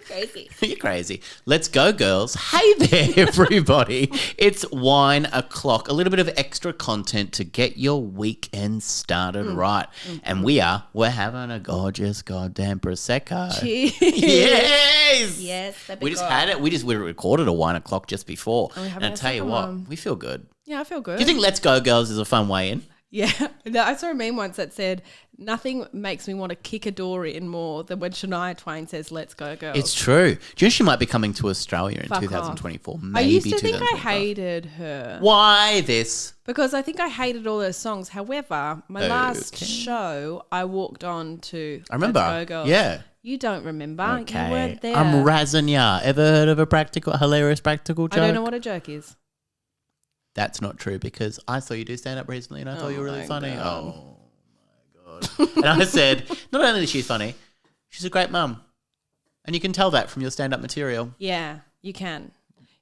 Crazy. You're crazy. Let's go, girls. Hey there, everybody. It's wine o'clock. A little bit of extra content to get your weekend started right. And we're having a gorgeous goddamn Prosecco. Cheers. Yes. Yes. We recorded a wine o'clock just before. And I tell you what, one. we feel good. Yeah, I feel good. Do you think Let's Go, Girls is a fun way in? Yeah. I saw a meme once that said, nothing makes me want to kick a door in more than when Shania Twain says, let's go, girls. It's true. Do you know she might be coming to Australia in Fuck 2024? off. Maybe I used to think I 2025. hated her. Why this? Because I think I hated all those songs. However, my last Okay. show, I walked on to I remember. Let's Go, Girls. Yeah. You don't remember. Okay. You weren't there. I'm razzing ya. Ever heard of a hilarious practical joke? I don't know what a joke is. That's not true because I saw you do stand up recently and I thought you were really my funny. God. Oh my God. And I said, not only is she funny, she's a great mum. And you can tell that from your stand up material. Yeah, you can.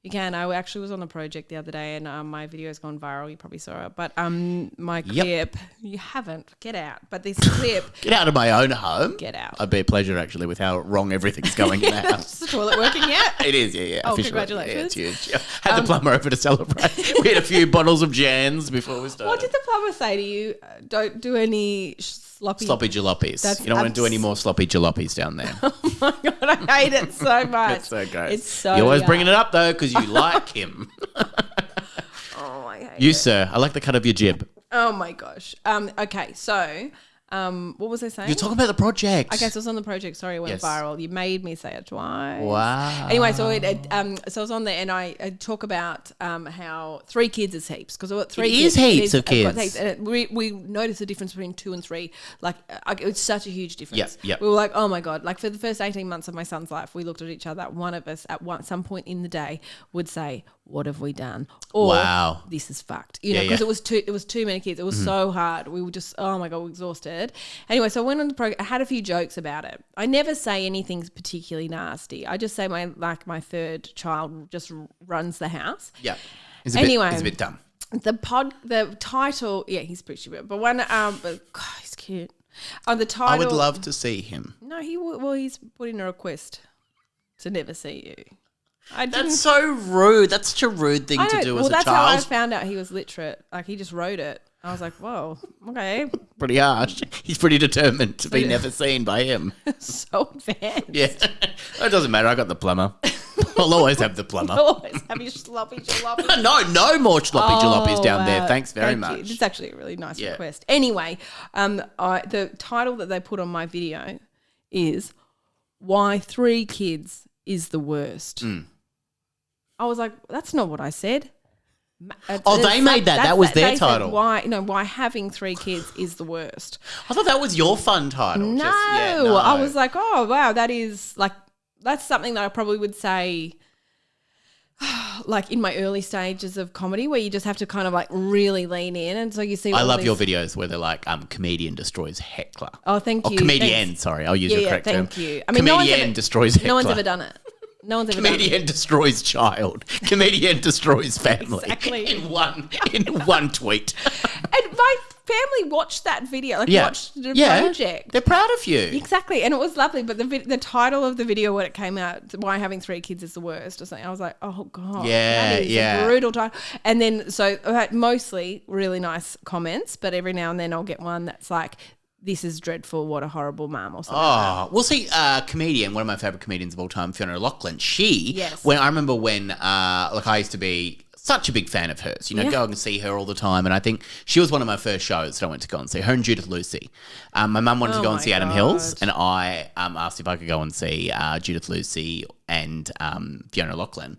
You can. I actually was on a project the other day and my video's gone viral. You probably saw it. But my clip, you haven't. Get out. But this clip. Get out of my own home. Get out. I'd be a pleasure actually with how wrong everything's going in the house. Is the toilet working yet? It is, yeah. Oh, officially. congratulations. Yeah, it's huge. Yeah. Had the plumber over to celebrate. We had a few bottles of Jans before we started. What did the plumber say to you? Don't do any sloppy jalopies. That's You don't want to do any more sloppy jalopies down there. Oh my God, I hate it so much. It's so gross. It's so You're always yuck. bringing it up though because you like him. Oh, I hate You, it. sir. I like the cut of your jib. Oh my gosh. Okay, so what was I saying? You're talking about the project. Okay, so it was on the project. Sorry, it went Yes. viral. You made me say it twice. Wow. Anyway, so so I was on there and I talk about how 3 kids is heaps because I've got 3 It kids. is heaps of I've got kids. heaps. And we noticed the difference between 2 and 3. Like it's such a huge difference. Yep. We were like, oh my God. Like for the first 18 months of my son's life, we looked at each other. One of us at some point in the day would say, what have we done? Or Wow. this is fucked. You know, because it was too many kids. It was so hard. We were just, oh my God, we were exhausted. Anyway, so I went on the program. I had a few jokes about it. I never say anything particularly nasty. I just say my third child just runs the house. Yeah. It's a bit dumb. The title, yeah, he's pretty stupid. But but God, he's cute. The title, I would love to see him. No, he's put in a request to never see you. That's so rude. That's such a rude thing to do as a that's how I child. found out he was literate. Like he just wrote it. I was like, whoa, okay. Pretty harsh. He's pretty determined to be never seen by him. So advanced. Yeah. It doesn't matter. I got the plumber. I'll always have the plumber. Always have your sloppy jalopy. No more sloppy jalopies down there. wow. Thanks very Thank much. you. It's actually a really nice Yeah. request. Anyway, the title that they put on my video is Why 3 Kids is the Worst. I was like, that's not what I said. They made that. That was their title. Why having 3 kids is the worst. I thought that was your fun title. No, no. I was like, oh wow, that's something that I probably would say, like in my early stages of comedy, where you just have to kind of like really lean in, and so you see. I love your videos where they're like, comedian destroys heckler. Oh, thank you. Or comedian, Thanks. sorry, I'll use your correct term. Thank you. I mean, no one's destroys heckler. No one's ever done it. No one's ever done it. Comedian destroys child. Comedian destroys family. Exactly. In one tweet. And my family watched that video, watched the project. They're proud of you. Exactly, and it was lovely. But the title of the video when it came out, "Why Having 3 Kids is the Worst," or something, I was like, "Oh God, that is a brutal title." And then so I had mostly really nice comments, but every now and then I'll get one that's like, "This is dreadful. What a horrible mum," or something. Oh, we'll see. Comedian, one of my favorite comedians of all time, Fiona Lachlan. Yes. When I remember when, I used to be such a big fan of hers. Go and see her all the time, and I think she was one of my first shows that I went to go and see. Her and Judith Lucy. My mum wanted to go and see Adam Hills, and I asked if I could go and see Judith Lucy and Fiona Lachlan.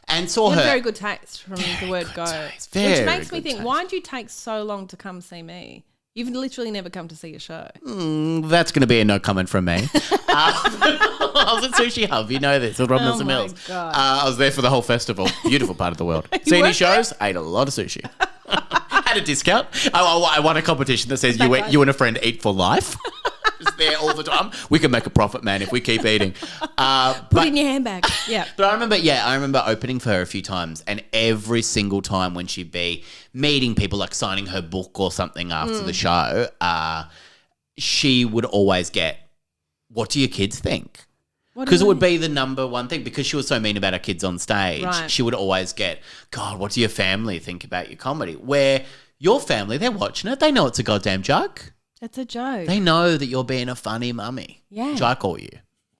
And saw her. Very good taste from the word go. Taste. Which makes me think, why did you take so long to come see me? You've literally never come to see a show. That's going to be a no comment from me. I was at Sushi Hub. You know this. With Rob Nelson Mills. God. I was there for the whole festival. Beautiful part of the world. See any shows? Ate a lot of sushi. Had a discount. I won a competition that says you and a friend eat for life. Just there all the time. We can make a profit, man, if we keep eating. Put it in your handbag. Yeah. But I remember opening for her a few times, and every single time when she'd be meeting people, like signing her book or something after the show, she would always get, "What do your kids think?" Because it would be the number one thing. Because she was so mean about her kids on stage, Right. she would always get, God, what do your family think about your comedy? Where your family, they're watching it. They know it's a goddamn joke. It's a joke. They know that you're being a funny mummy. Yeah. Which I call you.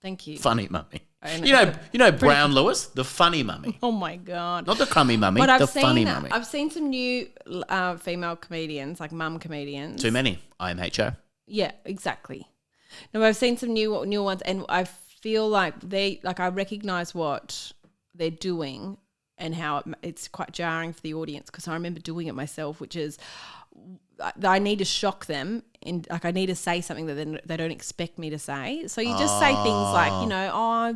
Thank you. Funny mummy. I know. You know Brown Lewis, the funny mummy. Oh my God. Not the crummy mummy, But the funny mummy. I've seen some new female comedians, like mum comedians. Too many. IMHO. Yeah, exactly. No, I've seen some new ones, and I feel like I recognize what they're doing and how it's quite jarring for the audience, because I remember doing it myself, which is I need to shock them, and like I need to say something that they don't expect me to say. So you just say things like,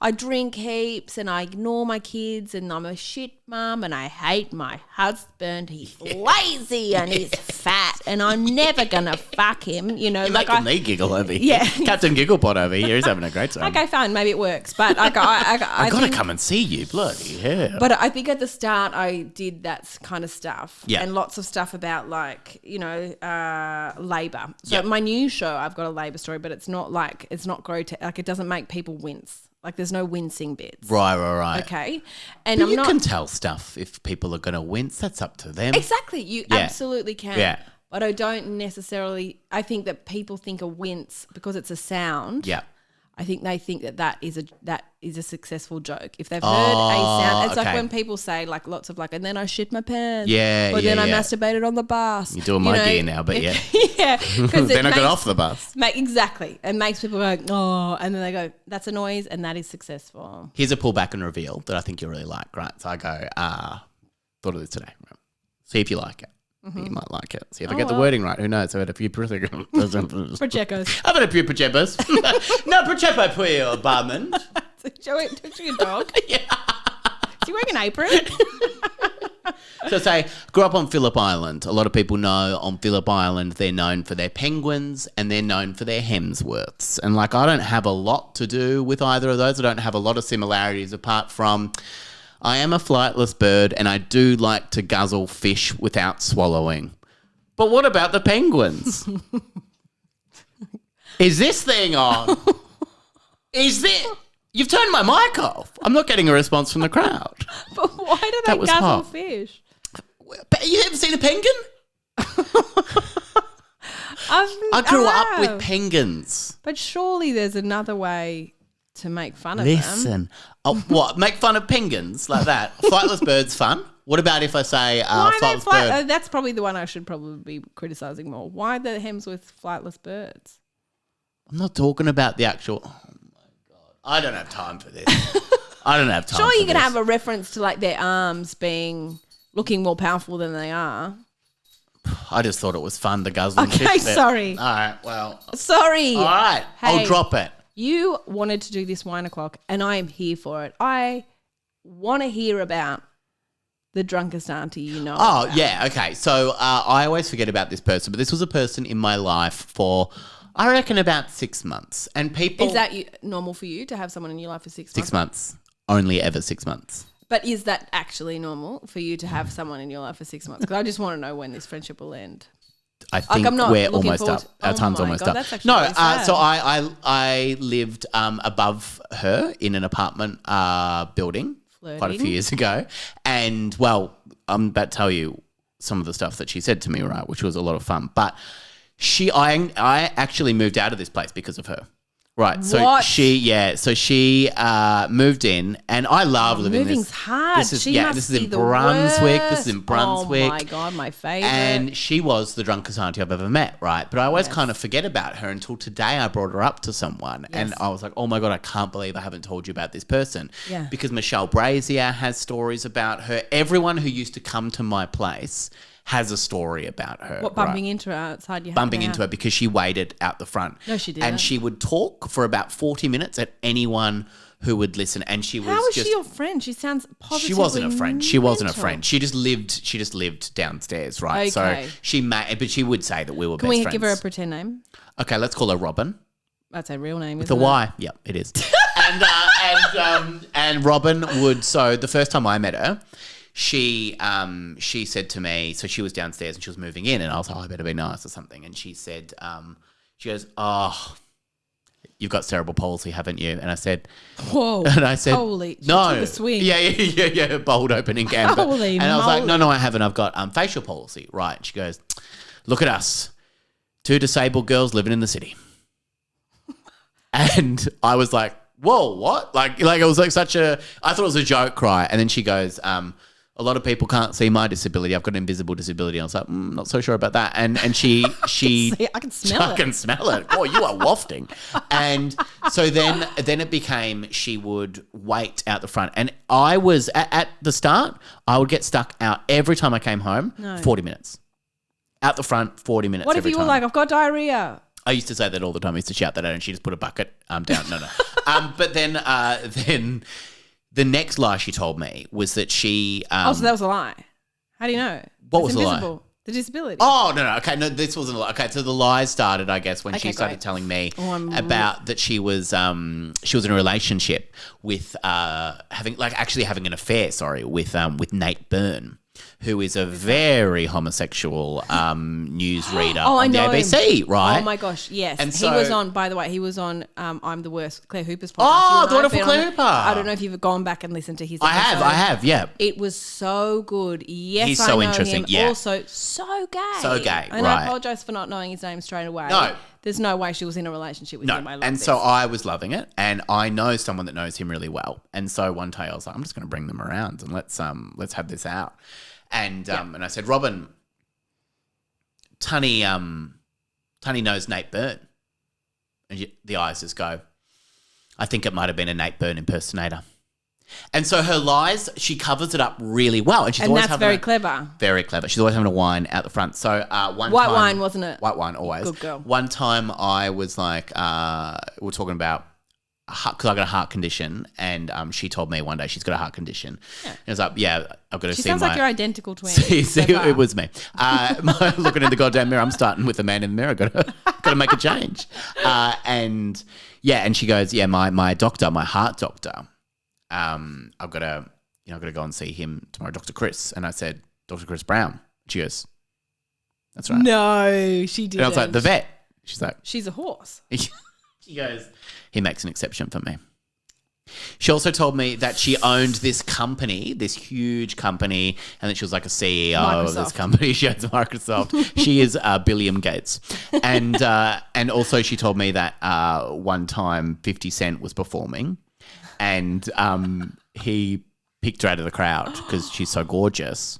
I drink heaps and I ignore my kids and I'm a shit mum and I hate my husband. He's lazy and he's fat and I'm never going to fuck him. You're making me giggle over here. Yeah. Captain Gigglepot over here. He's having a great time. Okay, fine. Maybe it works. But I got to come and see you. Bloody hell. But I think at the start I did that kind of stuff. Yeah. And lots of stuff about labour. So Yeah. my new show, I've got a labour story, but it's not grotesque. Like it doesn't make people wince. Like there's no wincing bits. Right. Okay. And But you can tell stuff if people are going to wince. That's up to them. Exactly. You absolutely can. Yeah. But I don't necessarily – I think that people think a wince because it's a sound. Yeah. I think they think that is a successful joke. If they've heard a sound, it's like okay. when people say like lots of like, and then I shit my pants. Yeah, or then I yeah. masturbated on the bus. You're doing my gear now, but yeah. Yeah. Then I got off the bus. Exactly. It makes people go, oh, and then they go, that's a noise and that is successful. Here's a pullback and reveal that I think you really like, right? So I go, thought of this today. Right? See if you like it. I think you might like it. See if I get the wording right. Who knows? I've had a few Prosecco's. I've had a few Procheppos. No Procheppo for you, barman. Don't you a dog? Yeah. Is he wearing an apron? So say, grew up on Phillip Island. A lot of people know on Phillip Island they're known for their penguins and they're known for their Hemsworths. And like I don't have a lot to do with either of those. I don't have a lot of similarities apart from I am a flightless bird and I do like to guzzle fish without swallowing. But what about the penguins? Is this thing on? You've turned my mic off. I'm not getting a response from the crowd. But why do they guzzle hot. fish? You ever seen a penguin? I grew up with penguins. But surely there's another way to make fun of Listen. them. Oh, what? Make fun of penguins like that? Flightless birds fun? What about if I say Why are they flightless bird? that's probably the one I should probably be criticising more. Why the Hemsworth flightless birds? I'm not talking about the actual... Oh, my God. I don't have time for this. I don't have time Sure, for you can this. have a reference to like their arms looking more powerful than they are. I just thought it was fun to guzzle. Okay, sorry. All right, well... Sorry. All right, Hey. I'll drop it. You wanted to do this wine o'clock, and I am here for it. I want to hear about the drunkest auntie you know. Oh, about. yeah, okay. So I always forget about this person, but this was a person in my life for, I reckon, about 6 months. And people... Is that normal for you to have someone in your life for 6 months? 6 months. Only ever 6 months. But is that actually normal for you to have someone in your life for 6 months? Because I just want to know when this friendship will end. I think I'm not we're looking almost forward up. to- Our Oh time's my almost God, up. that's actually No, really sad. so I lived above her in an apartment building quite a Flirting. few years ago. And, well, I'm about to tell you some of the stuff that she said to me, right, which was a lot of fun. But I actually moved out of this place because of her. Right, so What? she moved in, and I love living in this. Moving's hard. This is She must this is be in the Brunswick. This is worst. in Brunswick. Oh my God, my favourite. And she was the drunkest auntie I've ever met, right? But I always kind of forget about her until today I brought her up to someone. And I was like, oh my God, I can't believe I haven't told you about this person. Yeah. Because Michelle Brazier has stories about her. Everyone who used to come to my place has a story about her. What, bumping into her outside your Bumping into her because she waited out the front. No, she didn't. And she would talk for about 40 minutes at anyone who would listen. And she was How is just... she your friend? She sounds positively She wasn't a friend. She wasn't a mental. friend. She just lived downstairs, right? Okay. So but she would say that we were Can best we friends. give her a pretend name? Okay, let's call her Robin. That's her real name, The isn't it? Y. Yep, it is. and Robin would. So the first time I met her, she said to me. So she was downstairs and she was moving in, and I was like, oh, I better be nice or something. And she said, she goes, oh, you've got cerebral palsy, haven't you? And I said, whoa. And I said, holy, no. the swing. Yeah. Bold opening gambit. Holy and I was like, moly. no, I haven't. I've got facial palsy. Right. And she goes, look at us. 2 disabled girls living in the city. And I was like, whoa, what? Like it was like I thought it was a joke cry. And then she goes, a lot of people can't see my disability. I've got an invisible disability. I was like, not so sure about that. And she I can smell it. I can smell it. Oh, you are wafting. And so then it became she would wait out the front. And I was at the start, I would get stuck out every time I came home, 40 minutes. Out the front, 40 minutes. What if every you time. were like, I've got diarrhea? I used to say that all the time. I used to shout that out and she just put a bucket down. No. But then the next lie she told me was that she... so that was a lie. How do you know? What was the lie? The disability. Oh, no. Okay, no, this wasn't a lie. Okay, so the lies started, I guess, when she started telling me about that she was in a relationship with having an affair, with Nate Byrne, who is a very homosexual newsreader on the ABC, right? Oh my gosh, yes. And he was on, by the way, I'm the Worst, Claire Hooper's podcast. Oh, the wonderful Claire Hooper. I don't know if you've gone back and listened to his episode. I have, yeah. It was so good. Yes, he's so I know interesting, him. yeah. Also, so gay. right. And I apologise for not knowing his name straight away. No. There's no way she was in a relationship with him. I love this. So I was loving it, and I know someone that knows him really well. And so one day I was like, I'm just going to bring them around and let's have this out. And and I said, Robin, Tunny knows Nate Byrne. And the eyes just go, I think it might have been a Nate Byrne impersonator. And so her lies, she covers it up really well. And that's very clever. Very clever. She's always having a wine out the front. So white wine, wasn't it? White wine, always. Good girl. One time I was like, we're talking about, because I got a heart condition, and she told me one day she's got a heart condition. Yeah. And I was like, yeah, I've got to see my... She sounds like your identical twin. It was me. Looking in the goddamn mirror, I'm starting with the man in the mirror. Got to make a change. And she goes, yeah, my doctor, my heart doctor, I've got to go and see him tomorrow, Dr. Chris. And I said, Dr. Chris Brown. She goes, that's right. No, she didn't. And I was like, the vet. She's like, she's a horse. She goes, he makes an exception for me. She also told me that she owned this company, this huge company, and that she was like a CEO of this company. She owns Microsoft. She is Billiam Gates. And also she told me that one time 50 Cent was performing, and he picked her out of the crowd because she's so gorgeous.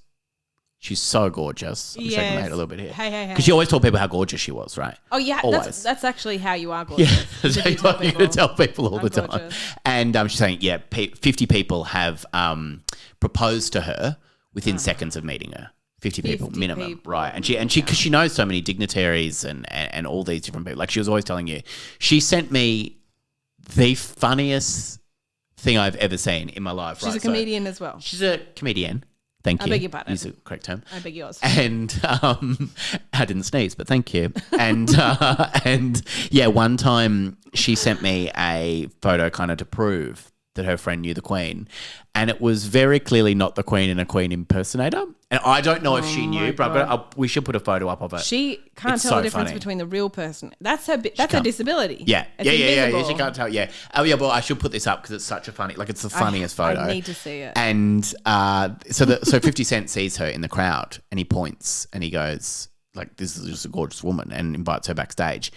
She's so gorgeous. I'm shaking my head a little bit here. Hey. Because she always told people how gorgeous she was, right? Oh, yeah. Always. That's actually how you are gorgeous. Yeah, that's how you're going to tell people all the time. Gorgeous. And she's saying, 50 people have proposed to her within seconds of meeting her. 50 people minimum, right? And she because she knows so many dignitaries and all these different people. Like she was always telling you, she sent me the funniest thing I've ever seen in my life. She's a comedian as well. She's a comedian. Thank you. I beg your pardon. Use the correct term. I beg yours. And I didn't sneeze, but thank you. And one time she sent me a photo kind of to prove that her friend knew the Queen, and it was very clearly not the Queen and a Queen impersonator. And I don't know if she knew, but we should put a photo up of it. She can't tell the difference between the real person. That's her disability. Yeah. It's invisible. She can't tell. Yeah. Oh yeah. Well, I should put this up because it's such a funny. Like it's the funniest photo. I need to see it. And so 50 Cent sees her in the crowd, and he points and he goes, like, "This is just a gorgeous woman," and invites her backstage.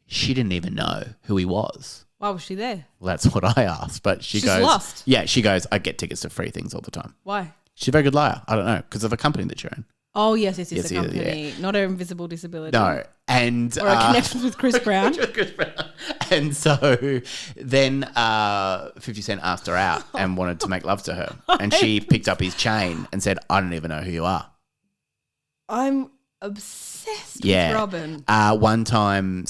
She didn't even know who he was. Why was she there? Well, that's what I asked, but she's goes, lost. Yeah, she goes, I get tickets to free things all the time. Why? She's a very good liar. I don't know, because of a company that you're in. Oh, yes, the company. Not her invisible disability. No. And, or a connection with Chris Brown. And so then 50 Cent asked her out and wanted to make love to her. And she picked up his chain and said, I don't even know who you are. I'm obsessed with Robin. One time,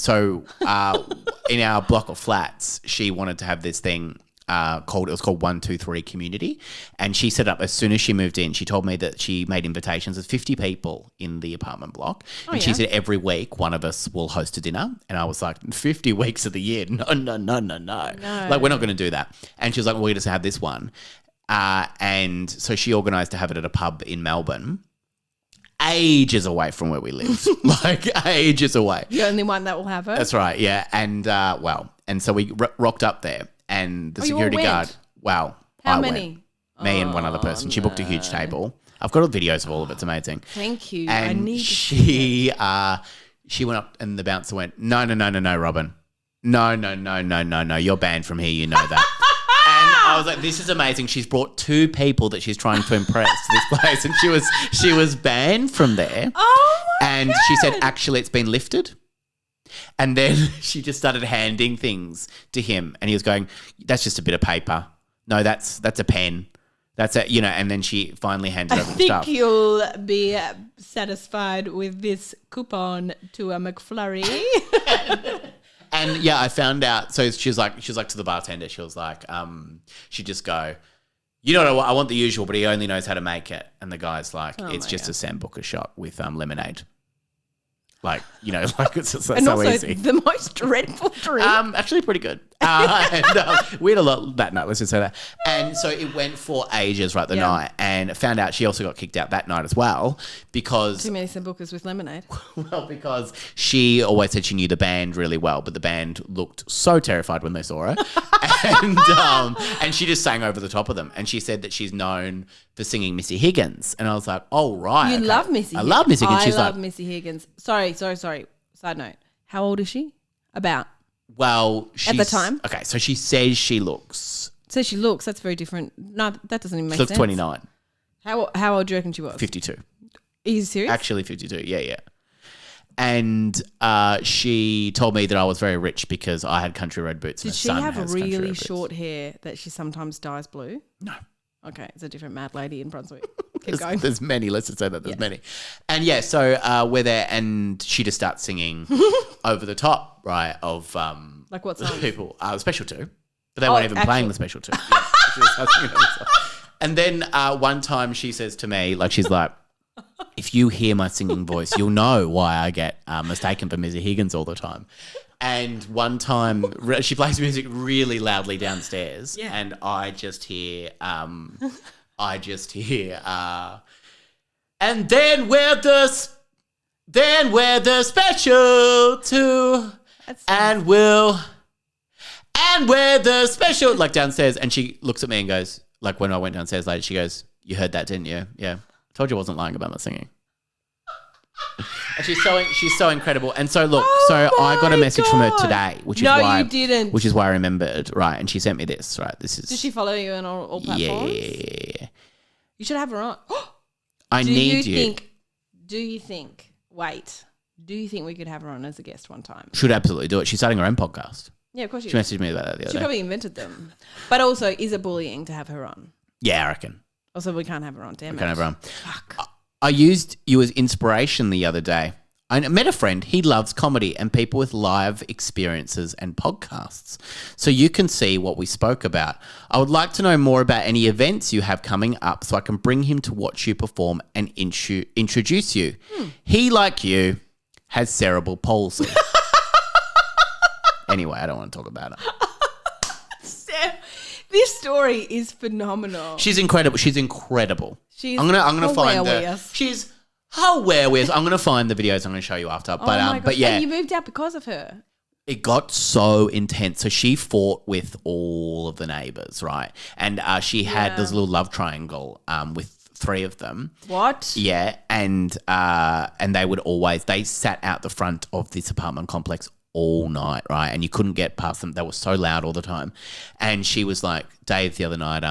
in our block of flats, she wanted to have this thing called 123 Community, and she set up as soon as she moved in. She told me that she made invitations of 50 people in the apartment block, and she said every week one of us will host a dinner. And I was like, 50 weeks of the year? No. Like we're not going to do that. And she was like, well, we just have this one, and so she organised to have it at a pub in Melbourne. Ages away from where we lived, like ages away. The only one that will have it. That's right, yeah. And And so we rocked up there, and the you all security went? guard, wow. How I many? Went. Me and one other person. She booked a huge table. I've got all the videos of all of it. It's amazing. Thank you. And I need to see it. she went up and the bouncer went, no, Robin. No. You're banned from here. You know that. And I was like, this is amazing. She's brought 2 people that she's trying to impress to this place. And she was banned from there. Oh, my And God. she said, actually, it's been lifted. And then she just started handing things to him. And he was going, that's just a bit of paper. No, that's a pen. That's it, and then she finally handed over the stuff. I think you'll be satisfied with this coupon to a McFlurry. And yeah, I found out. So she was like to the bartender. She was like, she'd just go, you know what? I want the usual, but he only knows how to make it. And the guy's like, it's just a Sambuca shot with lemonade. Like it's just and so also easy. the most dreadful drink. Actually pretty good. And we had a lot that night, let's just say that. And so it went for ages, right, the night. And found out she also got kicked out that night as well because... Too many Sambucas with lemonade. Well, because she always said she knew the band really well, but the band looked so terrified when they saw her. And she just sang over the top of them. And she said that she's known for singing Missy Higgins. And I was like, oh, right. You love Missy Higgins. I love Missy Higgins. I love Missy Higgins. Sorry. Side note. How old is she? About? Well, she's... At the time? Okay, so she says she looks... Says she looks. That's very different. No, that doesn't even make She looks sense. 29. How old do you reckon she was? 52. Are you serious? Actually 52, yeah. And she told me that I was very rich because I had country road boots. Did and her she son have has country road really boots. short hair that she sometimes dyes blue? No. Okay, it's a different mad lady in Brunswick. Keep going. There's many. Let's just say that there's many. And yeah, so we're there, and she just starts singing over the top, right? Of like what song? People, Special 2, but they weren't even playing the Special 2. Yeah, she was singing over the top. And then one time she says to me, like she's like, if you hear my singing voice, you'll know why I get mistaken for Missy Higgins all the time. And one time she plays music really loudly downstairs, and I just hear, and then we're the special 2, and we're the special, like downstairs. And she looks at me and goes, like when I went downstairs later, she goes, you heard that, didn't you? Yeah. I told you I wasn't lying about my singing. And she's so incredible. And so look, I got a message from her today, which is why you didn't. Which is why I remembered, right? And she sent me this, right? This is. Does she follow you on all platforms? Yeah. You should have her on. Do you think we could have her on as a guest one time? Should absolutely do it. She's starting her own podcast. Yeah, of course she messaged me about that the other day. She probably invented them. But also, is it bullying to have her on? Yeah, I reckon. Also, we can't have her on. Damn it. We can't have her on. Fuck. I used you as inspiration the other day. I met a friend. He loves comedy and people with live experiences and podcasts. So you can see what we spoke about. I would like to know more about any events you have coming up so I can bring him to watch you perform and introduce you. He, like you, has cerebral palsy. Anyway, I don't want to talk about it. This story is phenomenal. She's incredible. I'm gonna find she's hilarious. I'm gonna find the videos. I'm gonna show you after. But yeah, and you moved out because of her. It got so intense. So she fought with all of the neighbors, right? And she had this little love triangle with 3 of them. What? Yeah, and they sat out the front of this apartment complex all night, right? And you couldn't get past them. They were so loud all the time. And she was like, Dave the other night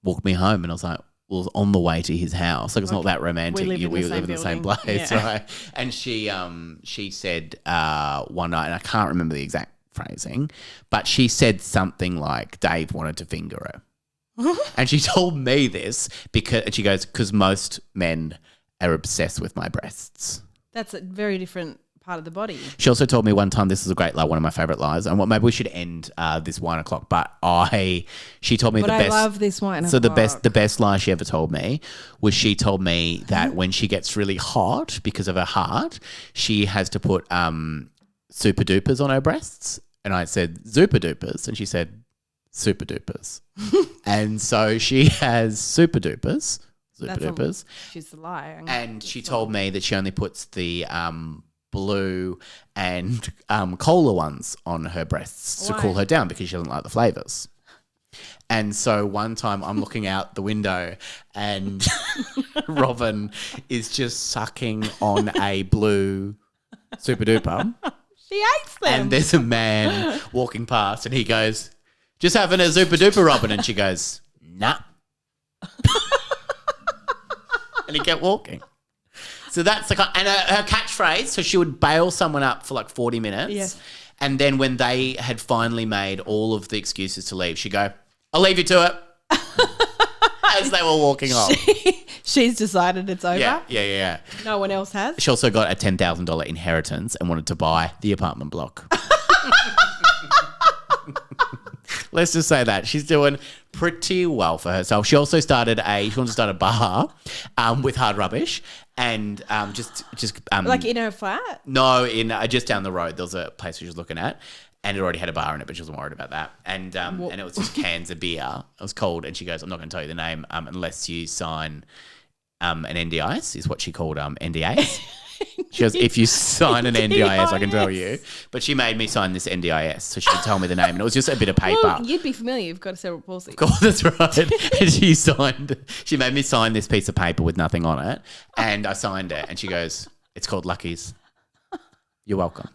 walked me home, and I was like, well, on the way to his house. Like, it's not that romantic. We live in the same place, right? And she said one night, and I can't remember the exact phrasing, but she said something like Dave wanted to finger her. And she told me this because most men are obsessed with my breasts. That's a very different part of the body. She also told me one time, this is a great lie, one of my favorite lies, and maybe we should end this wine o'clock. But she told me I love this wine o'clock. So the best lie she ever told me was she told me that when she gets really hot because of her heart, she has to put super dupers on her breasts. And I said super dupers, and she said super dupers. And so she has super dupers. She's the liar. And she told me that she only puts the blue and cola ones on her breasts to cool her down because she doesn't like the flavours. And so one time I'm looking out the window and Robin is just sucking on a blue Super Duper. She hates them. And there's a man walking past and he goes, just having a Super Duper, Robin. And she goes, nah. And he kept walking. So that's the kind, and her catchphrase, so she would bail someone up for like 40 minutes. Yeah. And then when they had finally made all of the excuses to leave, she'd go, I'll leave you to it. As they were walking off. She's decided it's over. Yeah. No one else has. She also got a $10,000 inheritance and wanted to buy the apartment block. Let's just say that. She's doing pretty well for herself. She also started she wanted to start a bar with hard rubbish and just like in her flat? No, in just down the road. There was a place she was looking at and it already had a bar in it, but she wasn't worried about that. And it was just cans of beer. It was cold. And she goes, I'm not going to tell you the name unless you sign an NDIS, is what she called NDAs. She goes, if you sign an NDIS, I can tell you. But she made me sign this NDIS so she could tell me the name. And it was just a bit of paper. Well, you'd be familiar. You've got a cerebral palsy. Of course, that's right. And she made me sign this piece of paper with nothing on it. And I signed it. And she goes, it's called Lucky's. You're welcome.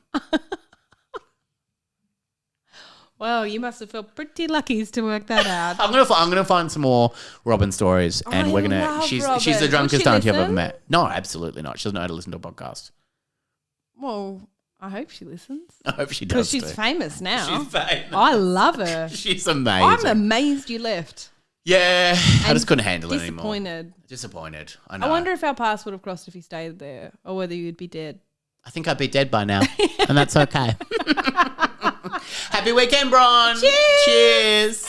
Well, you must have felt pretty lucky to work that out. I'm gonna find some more Robin stories, and we're gonna. She's the drunkest auntie I've ever met. No, absolutely not. She doesn't know how to listen to a podcast. Well, I hope she listens. I hope she does. Because she's famous now. She's famous. I love her. She's amazing. I'm amazed you left. Yeah, I just couldn't handle it anymore. Disappointed. I know. I wonder if our paths would have crossed if you stayed there, or whether you'd be dead. I think I'd be dead by now, and that's okay. Happy weekend, Bron. Cheers. Cheers.